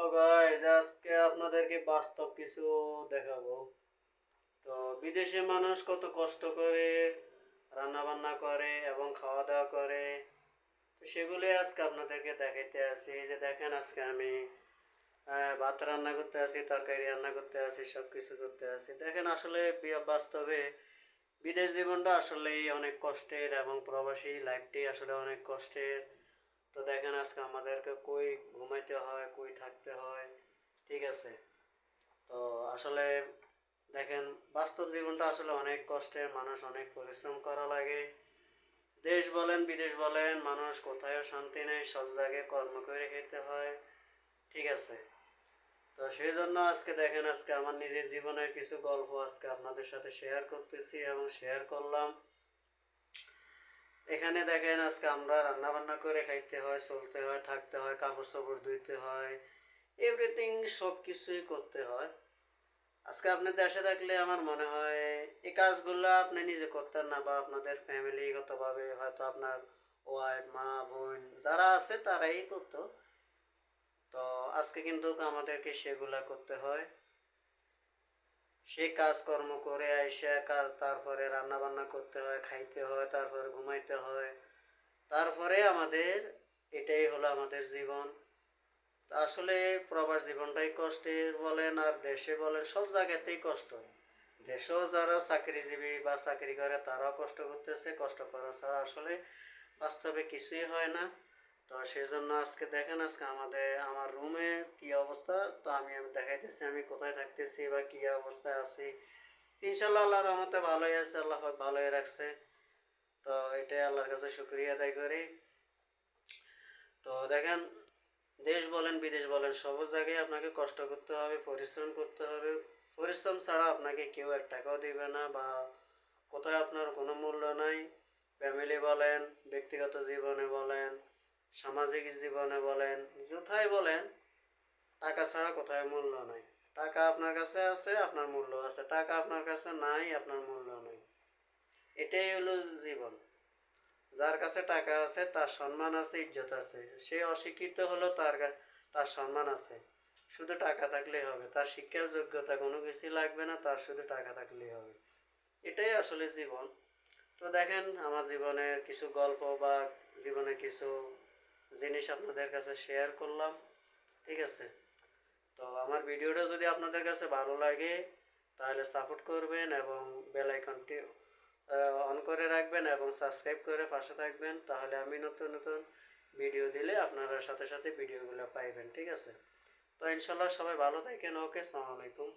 Hello guys, আজকে আপনাদেরকে বাস্তব কিছু দেখাবো। তো বিদেশে মানুষ কত কষ্ট করে রান্না বান্না করে এবং খাওয়া দাওয়া করে, তো সেগুলি আজকে আপনাদেরকে দেখাইতে আসি। এই যে দেখেন, আজকে আমি ভাত রান্না করতে আসি, তরকারি রান্না করতে আসি, সব কিছু করতে আসি। দেখেন আসলে বাস্তবে বিদেশ জীবনটা আসলেই অনেক কষ্টের এবং প্রবাসী লাইফটি আসলে অনেক কষ্টের। তো দেখেন আজকে আমাদেরকে কই ঘুমাইতে হয়, কই থাকতে হয়, ঠিক আছে। তো আসলে দেখেন, বাস্তব জীবনটা আসলে অনেক কষ্টের, মানুষ অনেক পরিশ্রম করা লাগে। দেশ বলেন বিদেশ বলেন, মানুষ কোথায়ও শান্তি নেই, সব জায়গায় কর্ম করে খেতে হয়, ঠিক আছে। তো সেই জন্য আজকে দেখেন, আজকে আমার নিজের জীবনের কিছু গল্প আজকে আপনাদের সাথে শেয়ার করতেছি এবং শেয়ার করলাম। এখানে দেখেন, আজকে আমরা রান্না বান্না করে খাইতে হয়, চলতে হয়, থাকতে হয়, কাপড় চোপড় ধুইতে হয়, এভরিথিং সব কিছুই করতে হয়। আজকে আপনি দেশে থাকলে আমার মনে হয় এই কাজগুলো আপনি নিজে করতেন না, বা আপনাদের ফ্যামিলিগতভাবে হয়তো আপনার ওয়াইফ, মা, বোন যারা আছে তারাই করতো। তো আজকে কিন্তু আমাদেরকে সেগুলা করতে হয়। সে কাজকর্ম করে আইসা কাজ, তারপরে রান্না বান্না করতে হয়, খাইতে হয়, তারপরে ঘুমাইতে হয়, তারপরে আমাদের এটাই হলো আমাদের জীবন। তা আসলে প্রবাস জীবনটাই কষ্টের বলেন আর দেশে বলেন, সব জায়গাতেই কষ্ট। দেশেও যারা চাকরিজীবী বা চাকরি করে তারাও কষ্ট করতেছে, কষ্ট করা ছাড়া আসলে বাস্তবে কিছুই হয় না। তো সেই জন্য আজকে দেখেন, আজকে আমার রুমে কি অবস্থা, তো আমি দেখাইতেছি আমি কোথায় থাকতেছি বা কি অবস্থায় আছি। ইনশাল্লাহ আল্লাহর রহমতে ভালোই আছে, আল্লাহ পাক ভালোই রাখছে। তো এটাই আল্লাহর কাছে শুকরিয়া আদায় করি। তো দেখেন, দেশ বলেন বিদেশ বলেন, সব জায়গায় আপনাকে কষ্ট করতে হবে, পরিশ্রম করতে হবে। পরিশ্রম ছাড়া আপনাকে কেউ এক টাকাও দিবে না, বা কোথায় আপনার কোনো মূল্য নাই। ফ্যামিলি বলেন, ব্যক্তিগত জীবনে বলেন, সামাজিক জীবনে বলেন, যথাই বলেন, টাকা ছাড়া কোথায় মূল্য নাই। টাকা আপনার কাছে আছে, আপনার মূল্য আছে। টাকা আপনার কাছে নাই, আপনার মূল্য নাই। এটাই হলো জীবন। যার কাছে টাকা আছে তার সম্মান আছে, ইজ্জত আছে। সে অশিক্ষিত হলো, তার সম্মান আছে। শুধু টাকা থাকলেই হবে, তার শিক্ষার যোগ্যতা কোনো কিছু লাগবে না, তার শুধু টাকা থাকলেই হবে। এটাই আসলে জীবন। তো দেখেন, আমার জীবনের কিছু গল্প বা জীবনের কিছু জিনিস আপনাদের কাছে শেয়ার করলাম, ঠিক আছে। তো আমার ভিডিওটা যদি আপনাদের কাছে ভালো লাগে তাহলে সাপোর্ট করবেন এবং বেল আইকনটি অন করে রাখবেন এবং সাবস্ক্রাইব করে পাশে থাকবেন, তাহলে আমি নতুন নতুন ভিডিও দিলে আপনারা সাথে সাথে ভিডিওগুলো পাইবেন, ঠিক আছে। তো ইনশাল্লাহ সবাই ভালো থাকেন। ওকে, আসসালামু আলাইকুম।